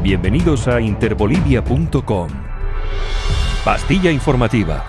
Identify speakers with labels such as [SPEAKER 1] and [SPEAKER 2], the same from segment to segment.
[SPEAKER 1] Bienvenidos a interbolivia.com. Pastilla informativa.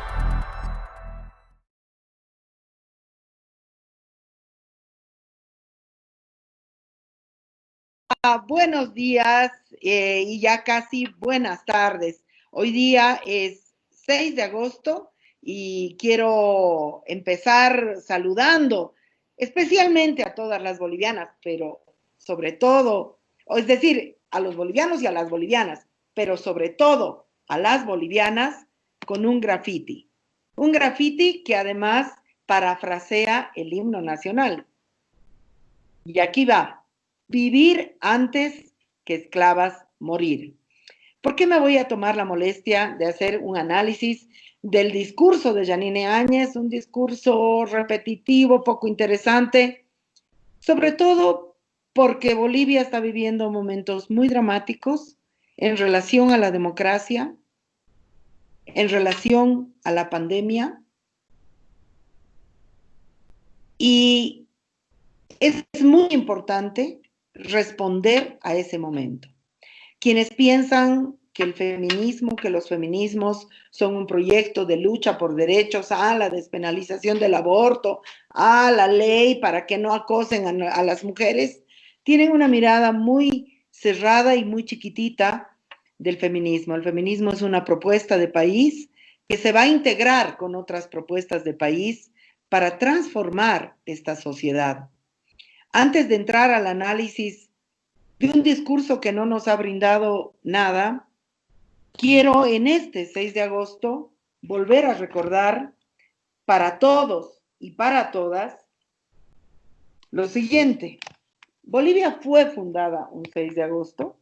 [SPEAKER 2] Buenos días y ya casi buenas tardes. Hoy día es 6 de agosto y quiero empezar saludando especialmente a todas las bolivianas, pero sobre todo, es decir, a los bolivianos y a las bolivianas, pero sobre todo a las bolivianas con un graffiti. Un graffiti que además parafrasea el himno nacional. Y aquí va. Vivir antes que esclavas morir. ¿Por qué me voy a tomar la molestia de hacer un análisis del discurso de Yanine Áñez? Un discurso repetitivo, poco interesante, sobre todo porque Bolivia está viviendo momentos muy dramáticos en relación a la democracia, en relación a la pandemia, y es muy importante responder a ese momento. Quienes piensan que el feminismo, que los feminismos son un proyecto de lucha por derechos, a la despenalización del aborto, a la ley para que no acosen a las mujeres, tienen una mirada muy cerrada y muy chiquitita del feminismo. El feminismo es una propuesta de país que se va a integrar con otras propuestas de país para transformar esta sociedad. Antes de entrar al análisis de un discurso que no nos ha brindado nada, quiero en este 6 de agosto volver a recordar para todos y para todas lo siguiente. Bolivia fue fundada un 6 de agosto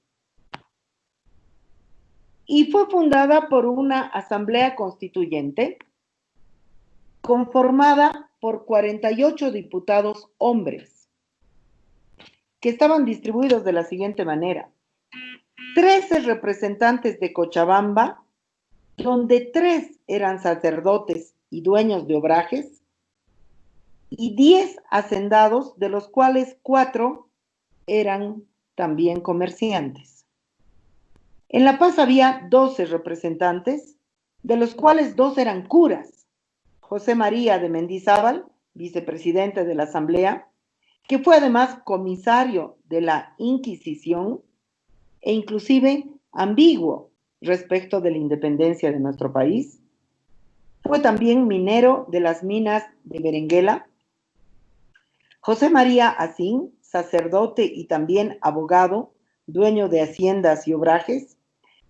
[SPEAKER 2] y fue fundada por una asamblea constituyente conformada por 48 diputados hombres que estaban distribuidos de la siguiente manera. 13 representantes de Cochabamba, donde 3 eran sacerdotes y dueños de obrajes, y 10 hacendados, de los cuales 4 eran también comerciantes. En La Paz había 12 representantes, de los cuales 2 eran curas. José María de Mendizábal, vicepresidente de la Asamblea, que fue además comisario de la Inquisición e inclusive ambiguo respecto de la independencia de nuestro país. Fue también minero de las minas de Berenguela. José María Asín, sacerdote y también abogado, dueño de haciendas y obrajes.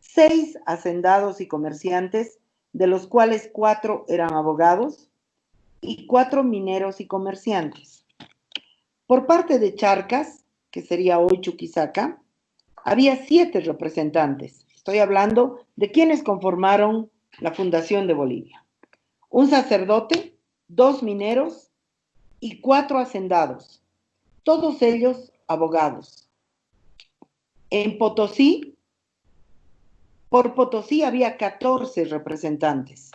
[SPEAKER 2] 6 hacendados y comerciantes, de los cuales 4 eran abogados, y 4 mineros y comerciantes. Por parte de Charcas, que sería hoy Chuquisaca, había 7 representantes. Estoy hablando de quienes conformaron la fundación de Bolivia. Un sacerdote, 2 mineros y 4 hacendados, todos ellos abogados. En Potosí, por Potosí había 14 representantes,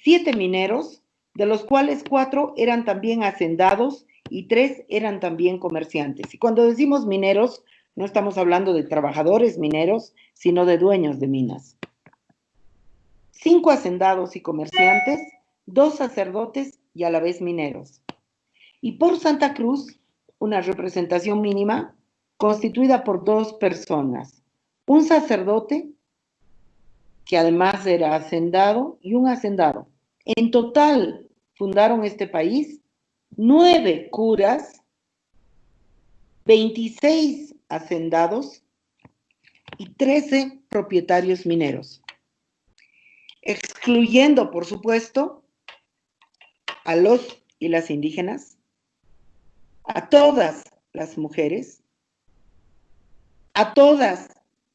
[SPEAKER 2] 7 mineros, de los cuales 4 eran también hacendados y 3 eran también comerciantes. Y cuando decimos mineros, no estamos hablando de trabajadores mineros, sino de dueños de minas. 5 hacendados y comerciantes, 2 sacerdotes y a la vez mineros. Y por Santa Cruz, una representación mínima constituida por 2 personas. Un sacerdote, que además era hacendado, y un hacendado. En total fundaron este país 9 curas, 26 hacendados y 13 propietarios mineros, excluyendo, por supuesto, a los y las indígenas, a todas las mujeres, a todas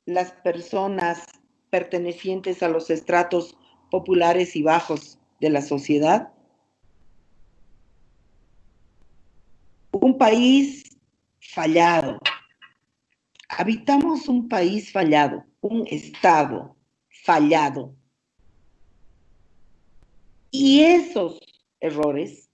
[SPEAKER 2] las personas pertenecientes a los estratos populares y bajos de la sociedad. Un país fallado. Habitamos un país fallado, un Estado fallado. Y esos errores,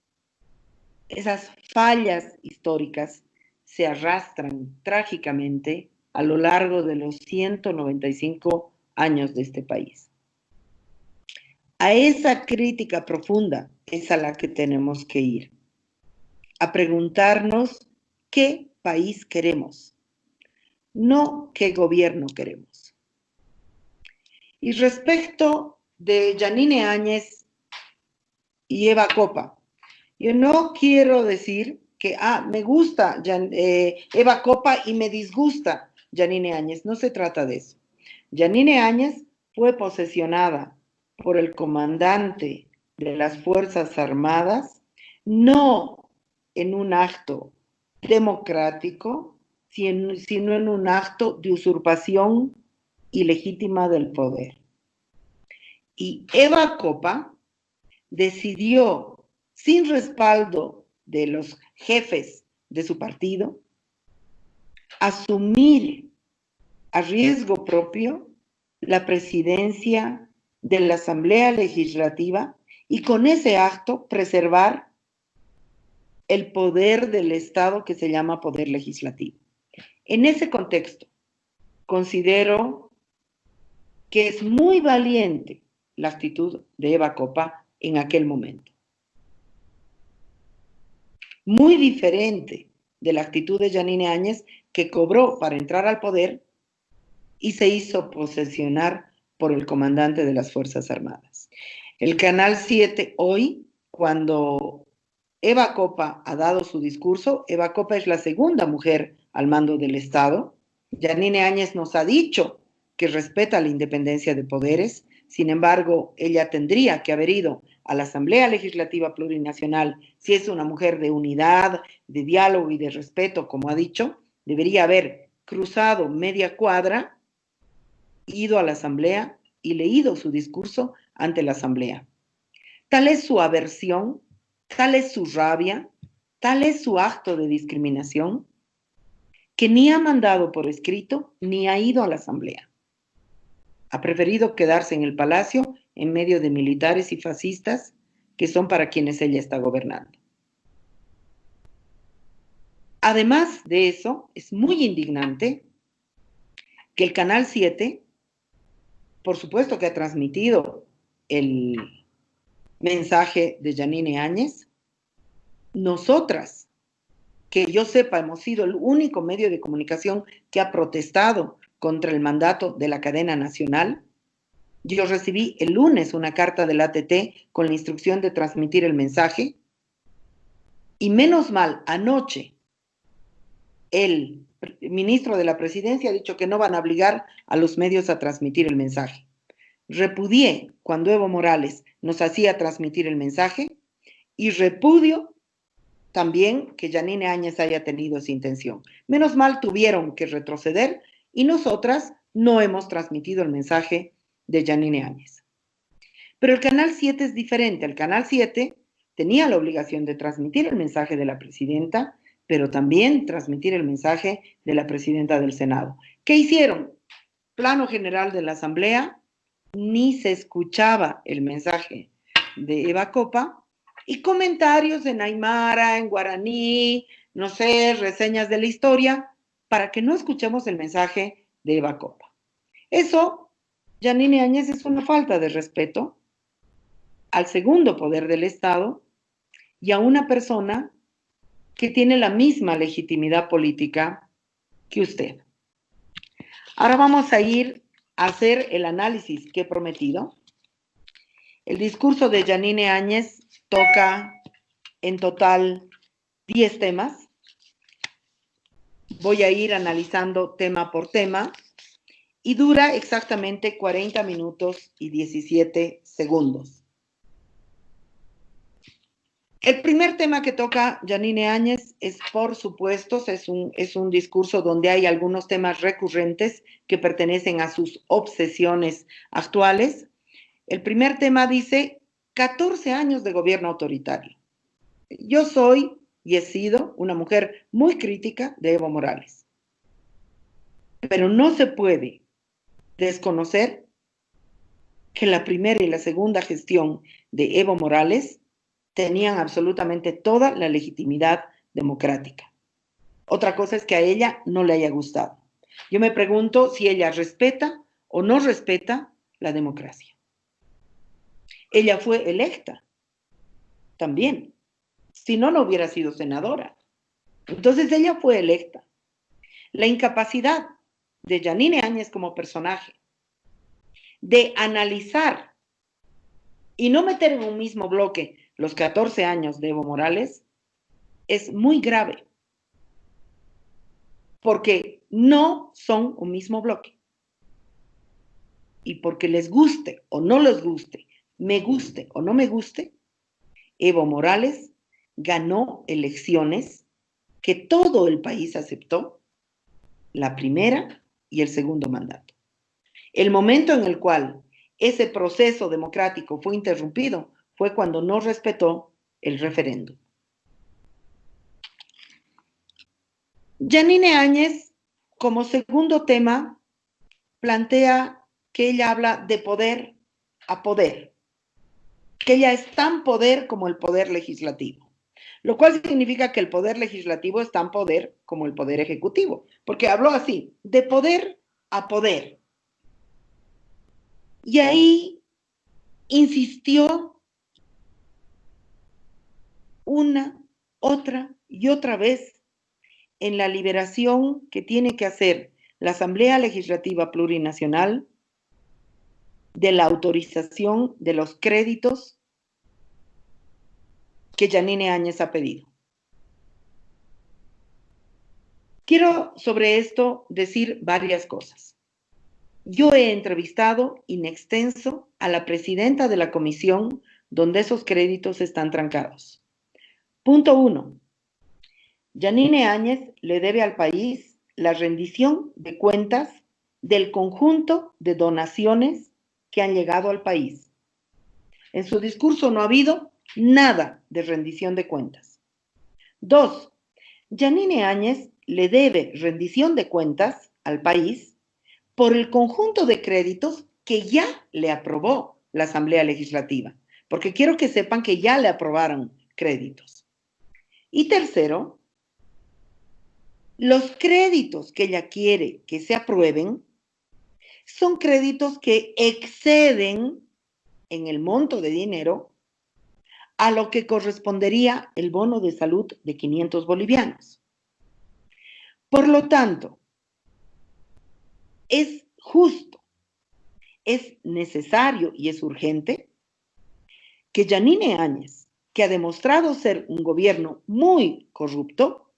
[SPEAKER 2] esas fallas históricas, se arrastran trágicamente a lo largo de los 195 años de este país. A esa crítica profunda es a la que tenemos que ir, a preguntarnos qué país queremos, no qué gobierno queremos. Y respecto de Yanine Áñez y Eva Copa, yo no quiero decir que me gusta Eva Copa y me disgusta Yanine Áñez, no se trata de eso. Yanine Áñez fue posesionada por el comandante de las Fuerzas Armadas, no en un acto democrático, sino en un acto de usurpación ilegítima del poder. Y Eva Copa decidió, sin respaldo de los jefes de su partido, asumir a riesgo propio la presidencia de la Asamblea Legislativa y con ese acto preservar el poder del Estado que se llama poder legislativo. En ese contexto, considero que es muy valiente la actitud de Eva Copa en aquel momento. Muy diferente de la actitud de Yanine Áñez, que cobró para entrar al poder y se hizo posesionar por el comandante de las Fuerzas Armadas. El Canal 7 hoy, cuando Eva Copa ha dado su discurso, Eva Copa es la segunda mujer al mando del Estado. Yanine Áñez nos ha dicho que respeta la independencia de poderes, sin embargo, ella tendría que haber ido a la Asamblea Legislativa Plurinacional si es una mujer de unidad, de diálogo y de respeto, como ha dicho, debería haber cruzado media cuadra, ido a la Asamblea y leído su discurso ante la Asamblea. Tal es su aversión, tal es su rabia, tal es su acto de discriminación, que ni ha mandado por escrito ni ha ido a la Asamblea. Ha preferido quedarse en el palacio en medio de militares y fascistas que son para quienes ella está gobernando. Además de eso, es muy indignante que el Canal 7, por supuesto que ha transmitido el mensaje de Yanine Áñez, nosotras, que yo sepa, hemos sido el único medio de comunicación que ha protestado contra el mandato de la cadena nacional. Yo recibí el lunes una carta del ATT con la instrucción de transmitir el mensaje y menos mal, anoche el ministro de la Presidencia ha dicho que no van a obligar a los medios a transmitir el mensaje. Repudié cuando Evo Morales nos hacía transmitir el mensaje y repudio también que Yanine Áñez haya tenido esa intención. Menos mal tuvieron que retroceder y nosotras no hemos transmitido el mensaje de Yanine Áñez. Pero el Canal 7 es diferente. El Canal 7 tenía la obligación de transmitir el mensaje de la presidenta, pero también transmitir el mensaje de la presidenta del Senado. ¿Qué hicieron? Plano general de la Asamblea, ni se escuchaba el mensaje de Eva Copa, y comentarios en aymara, en guaraní, no sé, reseñas de la historia, para que no escuchemos el mensaje de Eva Copa. Eso, Yanine Áñez, es una falta de respeto al segundo poder del Estado y a una persona que tiene la misma legitimidad política que usted. Ahora vamos a ir a hacer el análisis que he prometido. El discurso de Yanine Áñez toca en total 10 temas. Voy a ir analizando tema por tema y dura exactamente 40 minutos y 17 segundos. El primer tema que toca Yanine Áñez es, por supuesto, es un discurso donde hay algunos temas recurrentes que pertenecen a sus obsesiones actuales. El primer tema dice 14 años de gobierno autoritario. Yo soy y he sido una mujer muy crítica de Evo Morales, pero no se puede desconocer que la primera y la segunda gestión de Evo Morales tenían absolutamente toda la legitimidad democrática. Otra cosa es que a ella no le haya gustado. Yo me pregunto si ella respeta o no respeta la democracia. Ella fue electa también. Si no, no hubiera sido senadora. Entonces ella fue electa. La incapacidad de Yanine Áñez como personaje de analizar y no meter en un mismo bloque los 14 años de Evo Morales es muy grave, porque no son un mismo bloque. Y porque les guste o no les guste, me guste o no me guste, Evo Morales ganó elecciones que todo el país aceptó, la primera y el segundo mandato. El momento en el cual ese proceso democrático fue interrumpido fue cuando no respetó el referéndum. Yanine Áñez, como segundo tema, plantea que ella habla de poder a poder, que ella es tan poder como el poder legislativo, lo cual significa que el poder legislativo es tan poder como el poder ejecutivo, porque habló así, de poder a poder. Y ahí insistió una, otra y otra vez en la liberación que tiene que hacer la Asamblea Legislativa Plurinacional de la autorización de los créditos que Yanine Áñez ha pedido. Quiero sobre esto decir varias cosas. Yo he entrevistado in extenso a la presidenta de la comisión donde esos créditos están trancados. Punto 1. Yanine Áñez le debe al país la rendición de cuentas del conjunto de donaciones que han llegado al país. En su discurso no ha habido nada de rendición de cuentas. 2. Yanine Áñez le debe rendición de cuentas al país por el conjunto de créditos que ya le aprobó la Asamblea Legislativa, porque quiero que sepan que ya le aprobaron créditos. Y tercero, los créditos que ella quiere que se aprueben son créditos que exceden en el monto de dinero a lo que correspondería el bono de salud de 500 bolivianos. Por lo tanto, es justo, es necesario y es urgente que Yanine Áñez, que ha demostrado ser un gobierno muy corrupto,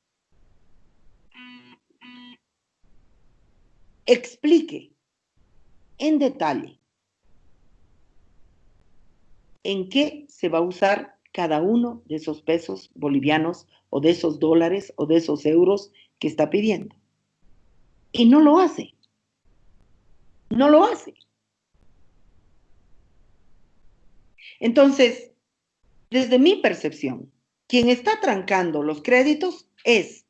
[SPEAKER 2] explique en detalle en qué se va a usar cada uno de esos pesos bolivianos o de esos dólares o de esos euros que está pidiendo. Y no lo hace. No lo hace. Entonces, desde mi percepción, quien está trancando los créditos es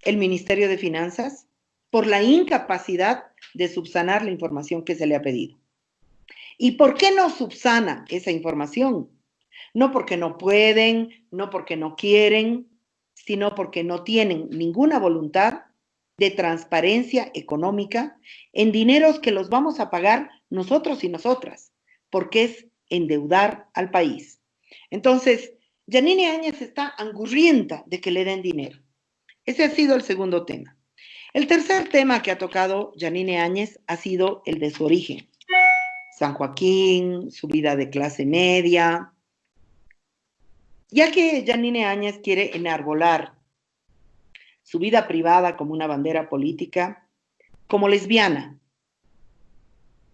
[SPEAKER 2] el Ministerio de Finanzas por la incapacidad de subsanar la información que se le ha pedido. ¿Y por qué no subsana esa información? No porque no pueden, no porque no quieren, sino porque no tienen ninguna voluntad de transparencia económica en dineros que los vamos a pagar nosotros y nosotras, porque es endeudar al país. Entonces, Yanine Áñez está angurrienta de que le den dinero. Ese ha sido el segundo tema. El tercer tema que ha tocado Yanine Áñez ha sido el de su origen. San Joaquín, su vida de clase media. Ya que Yanine Áñez quiere enarbolar su vida privada como una bandera política, como lesbiana,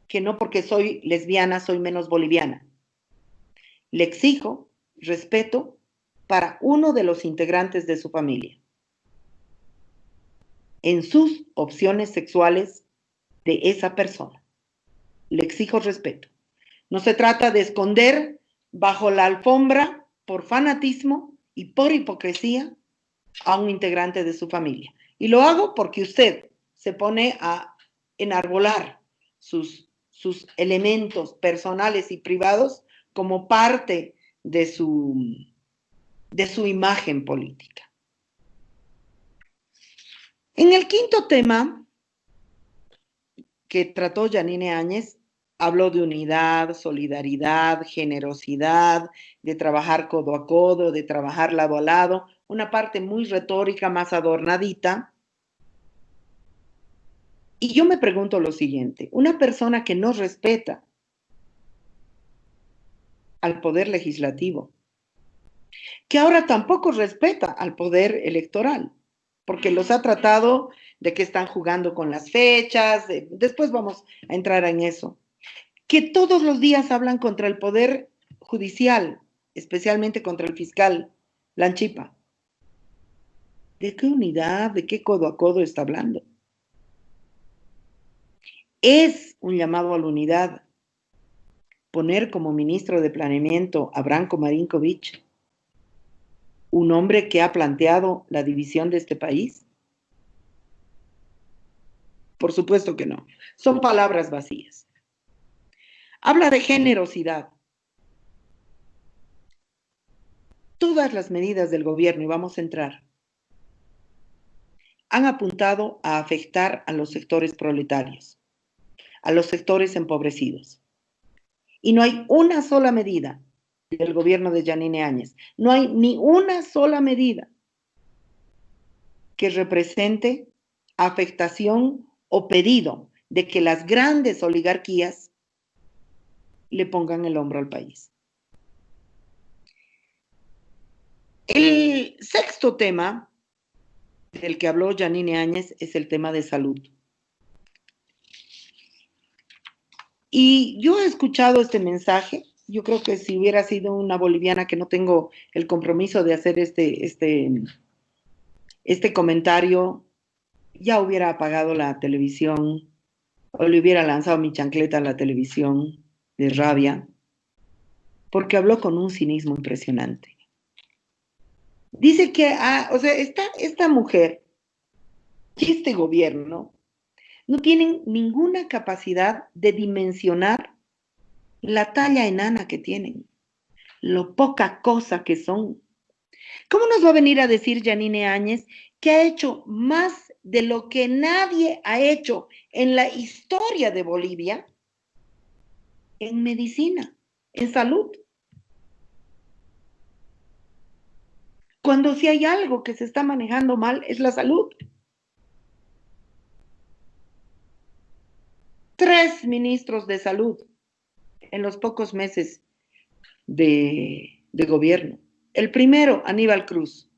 [SPEAKER 2] que no porque soy lesbiana soy menos boliviana. Le exijo respeto para uno de los integrantes de su familia en sus opciones sexuales de esa persona. Le exijo respeto. No se trata de esconder bajo la alfombra por fanatismo y por hipocresía a un integrante de su familia. Y lo hago porque usted se pone a enarbolar sus elementos personales y privados como parte de su imagen política. En el quinto tema que trató Yanine Áñez, habló de unidad, solidaridad, generosidad, de trabajar codo a codo, de trabajar lado a lado, una parte muy retórica, más adornadita. Y yo me pregunto lo siguiente, una persona que no respeta al poder legislativo, que ahora tampoco respeta al poder electoral, porque los ha tratado de que están jugando con las fechas, después vamos a entrar en eso, que todos los días hablan contra el poder judicial, especialmente contra el fiscal Lanchipa. ¿De qué unidad, de qué codo a codo está hablando? Es un llamado a la unidad poner como ministro de Planeamiento a Branko Marinkovic, un hombre que ha planteado la división de este país. Por supuesto que no. Son palabras vacías. Habla de generosidad. Todas las medidas del gobierno, y vamos a entrar, han apuntado a afectar a los sectores proletarios, a los sectores empobrecidos. Y no hay una sola medida del gobierno de Yanine Áñez, no hay ni una sola medida que represente afectación o pedido de que las grandes oligarquías le pongan el hombro al país. El sexto tema del que habló Yanine Áñez es el tema de salud. Y yo he escuchado este mensaje. Yo creo que si hubiera sido una boliviana, que no tengo el compromiso de hacer este comentario, ya hubiera apagado la televisión o le hubiera lanzado mi chancleta a la televisión de rabia, porque habló con un cinismo impresionante. Dice que, esta mujer y este gobierno no tienen ninguna capacidad de dimensionar la talla enana que tienen, lo poca cosa que son. ¿Cómo nos va a venir a decir Yanine Áñez que ha hecho más de lo que nadie ha hecho en la historia de Bolivia en medicina, en salud? Cuando si hay algo que se está manejando mal es la salud. 3 ministros de salud en los pocos meses de gobierno. El primero, Aníbal Cruz.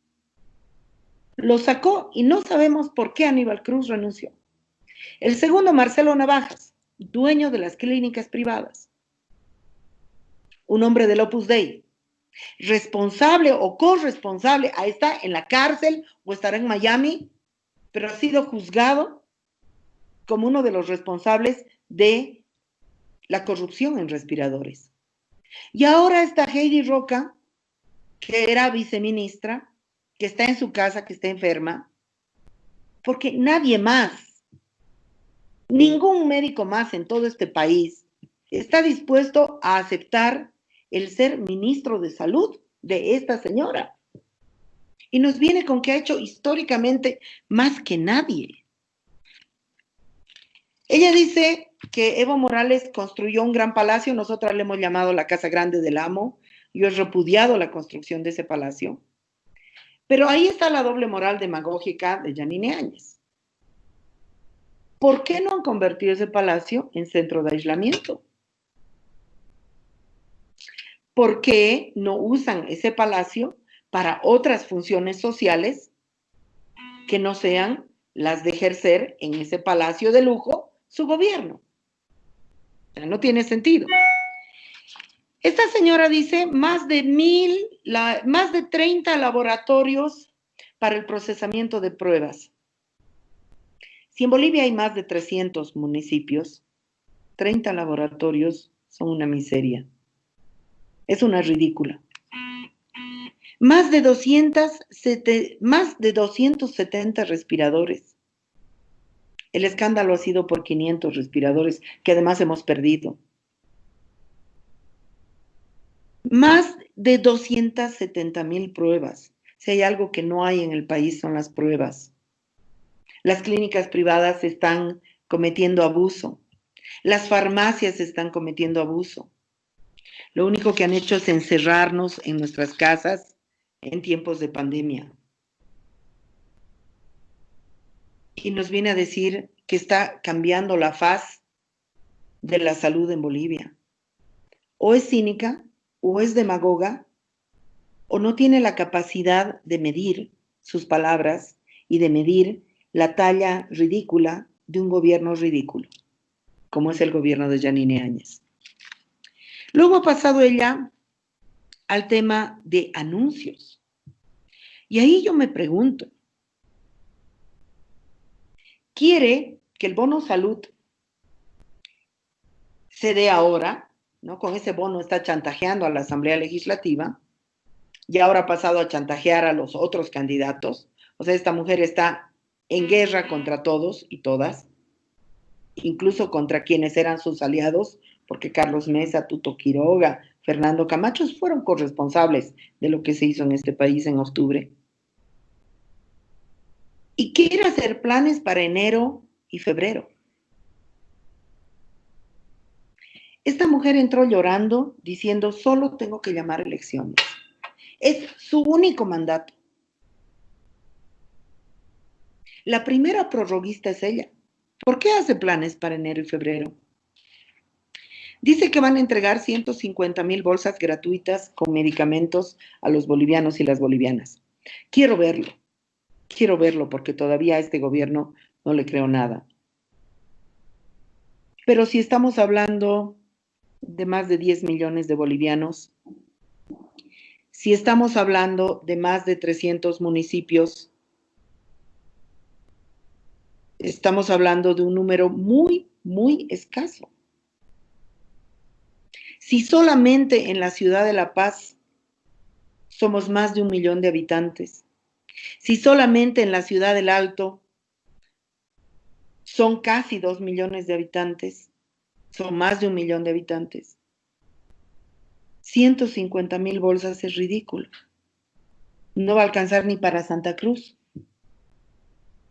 [SPEAKER 2] Lo sacó y no sabemos por qué Aníbal Cruz renunció. El segundo, Marcelo Navajas, dueño de las clínicas privadas. Un hombre del Opus Dei. Responsable o corresponsable, ahí está en la cárcel o estará en Miami, pero ha sido juzgado como uno de los responsables de la corrupción en respiradores. Y ahora está Heidi Roca, que era viceministra, que está en su casa, que está enferma, porque nadie más, ningún médico más en todo este país está dispuesto a aceptar el ser ministro de salud de esta señora. Y nos viene con que ha hecho históricamente más que nadie. Ella dice que Evo Morales construyó un gran palacio, nosotras le hemos llamado la Casa Grande del Amo, yo he repudiado la construcción de ese palacio. Pero ahí está la doble moral demagógica de Yanine Áñez. ¿Por qué no han convertido ese palacio en centro de aislamiento? ¿Por qué no usan ese palacio para otras funciones sociales que no sean las de ejercer en ese palacio de lujo su gobierno? O sea, no tiene sentido. Esta señora dice más de 30 laboratorios para el procesamiento de pruebas. Si en Bolivia hay más de 300 municipios, 30 laboratorios son una miseria. Es una ridícula. Más de 270 respiradores. El escándalo ha sido por 500 respiradores, que además hemos perdido. Más de 270,000 pruebas. Si hay algo que no hay en el país son las pruebas. Las clínicas privadas están cometiendo abuso. Las farmacias están cometiendo abuso. Lo único que han hecho es encerrarnos en nuestras casas en tiempos de pandemia. Y nos viene a decir que está cambiando la faz de la salud en Bolivia. O es cínica, o es demagoga, o no tiene la capacidad de medir sus palabras y de medir la talla ridícula de un gobierno ridículo, como es el gobierno de Yanine Áñez. Luego ha pasado ella al tema de anuncios. Y ahí yo me pregunto, ¿quiere que el bono salud se dé ahora? ¿No? Con ese bono está chantajeando a la Asamblea Legislativa y ahora ha pasado a chantajear a los otros candidatos. O sea, esta mujer está en guerra contra todos y todas, incluso contra quienes eran sus aliados, porque Carlos Mesa, Tuto Quiroga, Fernando Camacho fueron corresponsables de lo que se hizo en este país en octubre. Y quiere hacer planes para enero y febrero. Esta mujer entró llorando, diciendo, solo tengo que llamar elecciones. Es su único mandato. La primera prorroguista es ella. ¿Por qué hace planes para enero y febrero? Dice que van a entregar 150,000 bolsas gratuitas con medicamentos a los bolivianos y las bolivianas. Quiero verlo porque todavía a este gobierno no le creo nada. Pero si estamos hablando de más de 10 millones de bolivianos, si estamos hablando de más de 300 municipios, estamos hablando de un número muy, muy escaso. Si solamente en la ciudad de La Paz somos más de 1 millón de habitantes, si solamente en la ciudad del Alto son casi 2 millones de habitantes, son más de 1 millón de habitantes, 150,000 bolsas es ridículo. No va a alcanzar ni para Santa Cruz,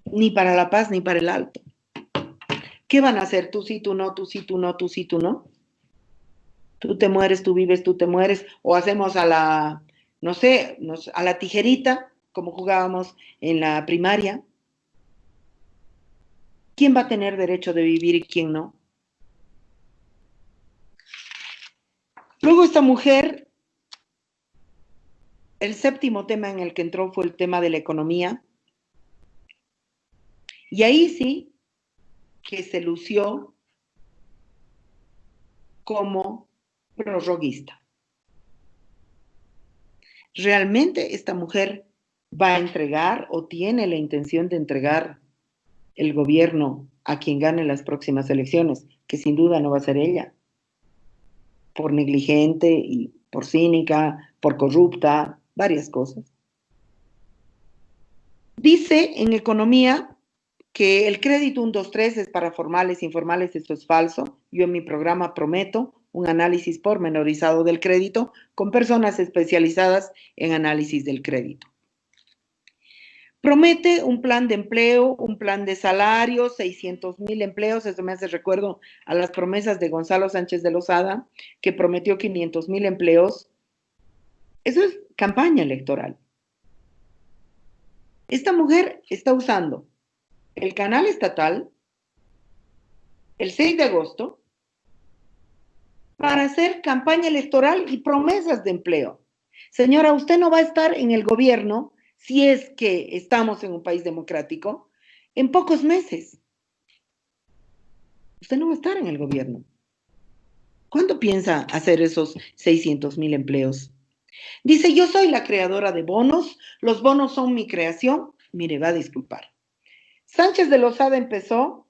[SPEAKER 2] ni para La Paz, ni para el Alto. ¿Qué van a hacer? Tú sí, tú no, tú sí, tú no, tú sí, tú no. Tú te mueres, tú vives, tú te mueres. O hacemos a la, no sé, a la tijerita, como jugábamos en la primaria. ¿Quién va a tener derecho de vivir y quién no? Luego esta mujer, el séptimo tema en el que entró fue el tema de la economía. Y ahí sí que se lució como prorroguista. ¿Realmente esta mujer va a entregar o tiene la intención de entregar el gobierno a quien gane las próximas elecciones? Que sin duda no va a ser ella. Por negligente y por cínica, por corrupta, varias cosas. Dice en economía que el crédito 123 es para formales, informales, esto es falso. Yo en mi programa prometo un análisis pormenorizado del crédito con personas especializadas en análisis del crédito. Promete un plan de empleo, un plan de salario, 600,000 empleos, eso me hace recuerdo a las promesas de Gonzalo Sánchez de Lozada, que prometió 500,000 empleos. Eso es campaña electoral. Esta mujer está usando el canal estatal, el 6 de agosto, para hacer campaña electoral y promesas de empleo. Señora, usted no va a estar en el gobierno, si es que estamos en un país democrático, en pocos meses. Usted no va a estar en el gobierno. ¿Cuándo piensa hacer esos 600,000 empleos? Dice, yo soy la creadora de bonos, los bonos son mi creación. Mire, va a disculpar. Sánchez de Lozada empezó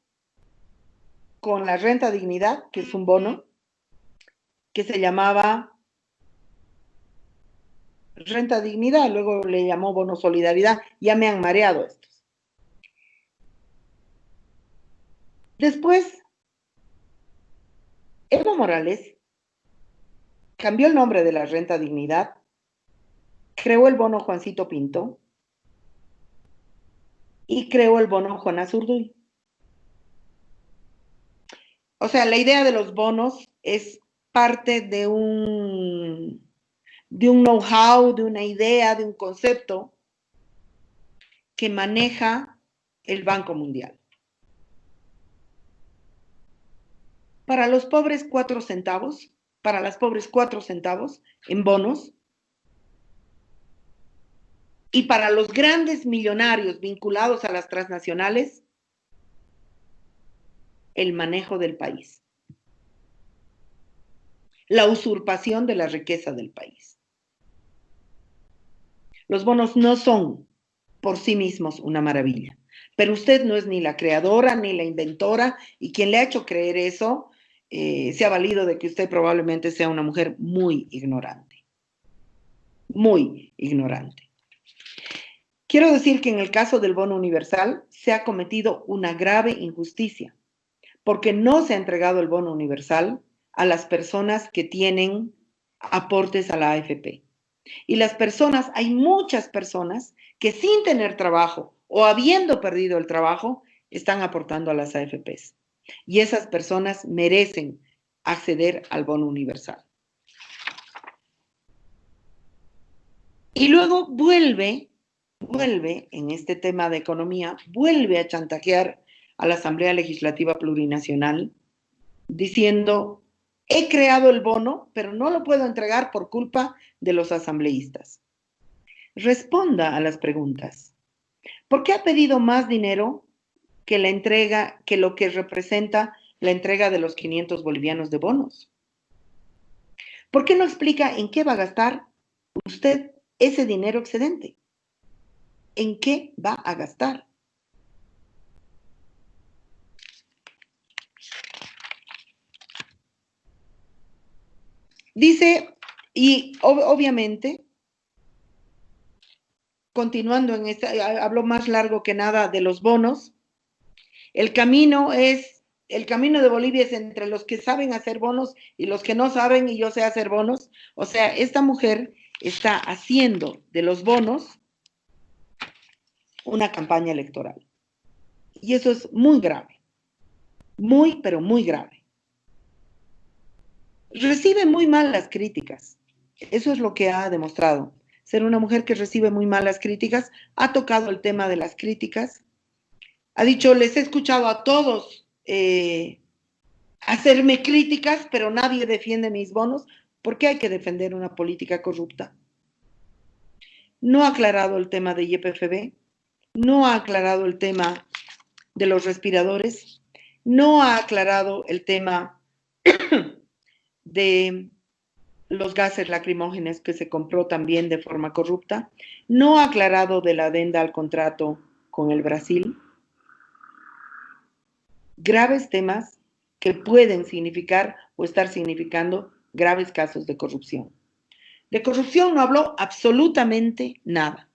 [SPEAKER 2] con la renta dignidad, que es un bono, que se llamaba renta dignidad, luego le llamó bono solidaridad, ya me han mareado estos. Después, Evo Morales cambió el nombre de la renta dignidad, creó el bono Juancito Pinto, y creó el bono Juana Zurduy. O sea, la idea de los bonos es parte de un know-how, de una idea, de un concepto que maneja el Banco Mundial. Para los pobres 4 centavos, para las pobres 4 centavos en bonos, y para los grandes millonarios vinculados a las transnacionales, el manejo del país, la usurpación de la riqueza del país. Los bonos no son por sí mismos una maravilla, pero usted no es ni la creadora ni la inventora, y quien le ha hecho creer eso se ha valido de que usted probablemente sea una mujer muy ignorante. Muy ignorante. Quiero decir que en el caso del bono universal se ha cometido una grave injusticia, porque no se ha entregado el bono universal a las personas que tienen aportes a la AFP. Y las personas, hay muchas personas que sin tener trabajo o habiendo perdido el trabajo, están aportando a las AFPs. Y esas personas merecen acceder al bono universal. Y luego vuelve en este tema de economía, vuelve a chantajear a la Asamblea Legislativa Plurinacional diciendo: he creado el bono, pero no lo puedo entregar por culpa de los asambleístas. Responda a las preguntas. ¿Por qué ha pedido más dinero que la entrega, que lo que representa la entrega de los 500 bolivianos de bonos? ¿Por qué no explica en qué va a gastar usted ese dinero excedente? ¿En qué va a gastar? Dice, y obviamente, continuando en esta, hablo más largo que nada de los bonos. El camino de Bolivia es entre los que saben hacer bonos y los que no saben, y yo sé hacer bonos. O sea, esta mujer está haciendo de los bonos una campaña electoral. Y eso es muy grave. Muy, pero muy grave. Recibe muy mal las críticas. Eso es lo que ha demostrado. Ser una mujer que recibe muy mal las críticas. Ha tocado el tema de las críticas. Ha dicho: les he escuchado a todos hacerme críticas, pero nadie defiende mis bonos. ¿Por qué hay que defender una política corrupta? No ha aclarado el tema de YPFB. No ha aclarado el tema de los respiradores. No ha aclarado el tema de los gases lacrimógenos que se compró también de forma corrupta. No ha aclarado de la adenda al contrato con el Brasil. Graves temas que pueden significar o estar significando graves casos de corrupción. De corrupción no habló absolutamente nada.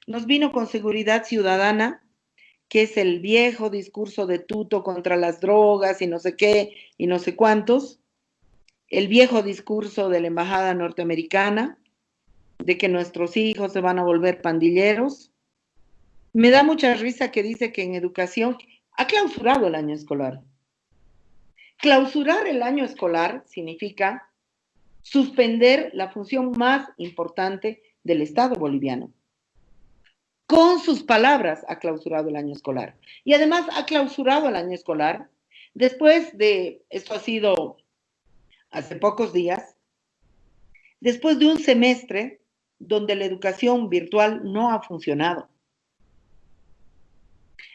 [SPEAKER 2] Nos vino con seguridad ciudadana, que es el viejo discurso de tuto contra las drogas y no sé qué y no sé cuántos, el viejo discurso de la embajada norteamericana, de que nuestros hijos se van a volver pandilleros. Me da mucha risa que dice que en educación ha clausurado el año escolar. Clausurar el año escolar significa suspender la función más importante del Estado boliviano. Con sus palabras ha clausurado el año escolar. Y además ha clausurado el año escolar después de, esto ha sido hace pocos días, después de un semestre donde la educación virtual no ha funcionado,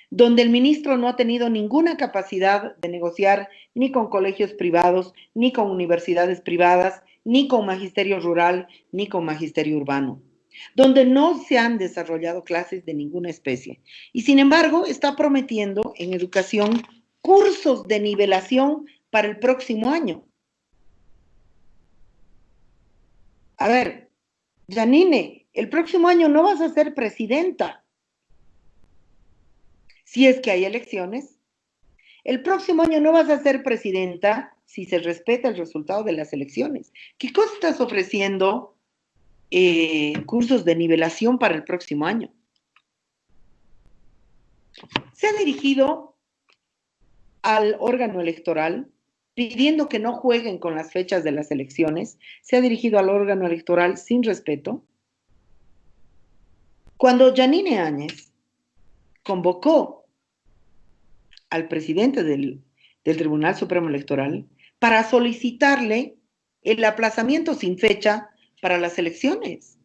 [SPEAKER 2] donde el ministro no ha tenido ninguna capacidad de negociar ni con colegios privados, ni con universidades privadas, ni con magisterio rural, ni con magisterio urbano, donde no se han desarrollado clases de ninguna especie. Y sin embargo, está prometiendo en educación cursos de nivelación para el próximo año. A ver, Janine, el próximo año no vas a ser presidenta. Si es que hay elecciones, el próximo año no vas a ser presidenta si se respeta el resultado de las elecciones. ¿Qué cosa estás ofreciendo cursos de nivelación para el próximo año? se ha dirigido al órgano electoral pidiendo que no jueguen con las fechas de las elecciones, se ha dirigido al órgano electoral sin respeto. Cuando Yanine Áñez convocó al presidente del Tribunal Supremo Electoral para solicitarle el aplazamiento sin fecha para las elecciones.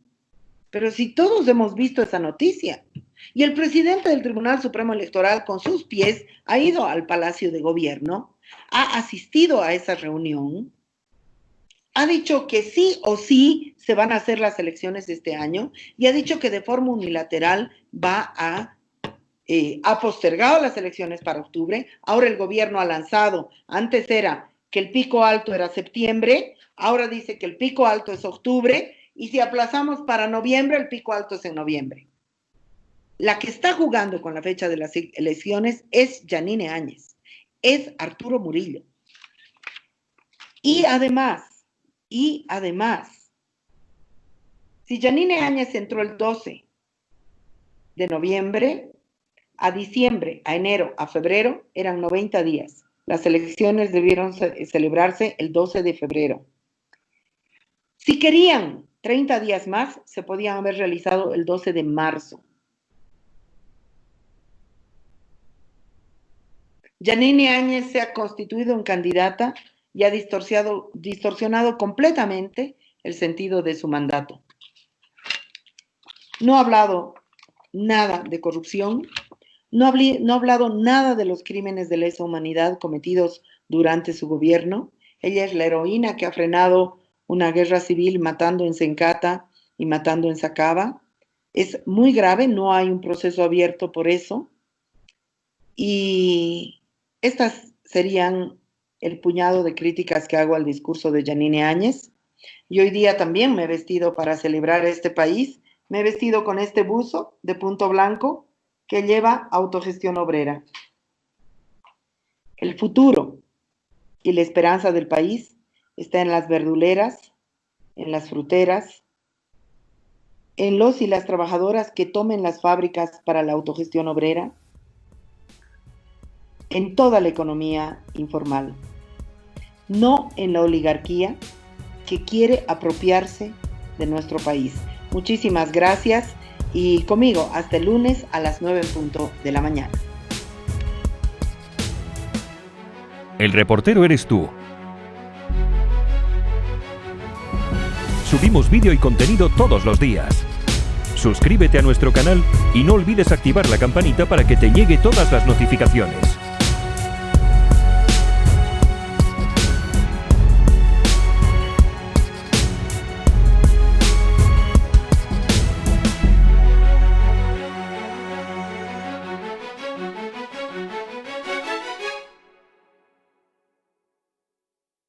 [SPEAKER 2] Pero si todos hemos visto esa noticia, y el presidente del Tribunal Supremo Electoral con sus pies ha ido al Palacio de Gobierno, ha asistido a esa reunión, ha dicho que sí o sí se van a hacer las elecciones este año y ha dicho que de forma unilateral ha postergado las elecciones para octubre. Ahora el gobierno ha lanzado, antes era que el pico alto era septiembre, ahora dice que el pico alto es octubre y si aplazamos para noviembre, el pico alto es en noviembre. La que está jugando con la fecha de las elecciones es Yanine Áñez, es Arturo Murillo. Y además, si Yanine Áñez entró el 12 de noviembre, a diciembre, a enero, a febrero, eran 90 días. Las elecciones debieron celebrarse el 12 de febrero. Si querían 30 días más, se podían haber realizado el 12 de marzo. Yanine Áñez se ha constituido en candidata y ha distorsionado completamente el sentido de su mandato. No ha hablado nada de corrupción, no ha hablado nada de los crímenes de lesa humanidad cometidos durante su gobierno. Ella es la heroína que ha frenado una guerra civil matando en Sencata y matando en Sacaba. Es muy grave, no hay un proceso abierto por eso. Y estas serían el puñado de críticas que hago al discurso de Yanine Áñez. Y hoy día también me he vestido para celebrar este país. Me he vestido con este buzo de punto blanco que lleva autogestión obrera. El futuro y la esperanza del país está en las verduleras, en las fruteras, en los y las trabajadoras que tomen las fábricas para la autogestión obrera, en toda la economía informal, no en la oligarquía que quiere apropiarse de nuestro país. Muchísimas gracias y conmigo hasta el lunes a las 9:00 a.m.
[SPEAKER 1] El reportero eres tú. Subimos vídeo y contenido todos los días. Suscríbete a nuestro canal y no olvides activar la campanita para que te llegue todas las notificaciones.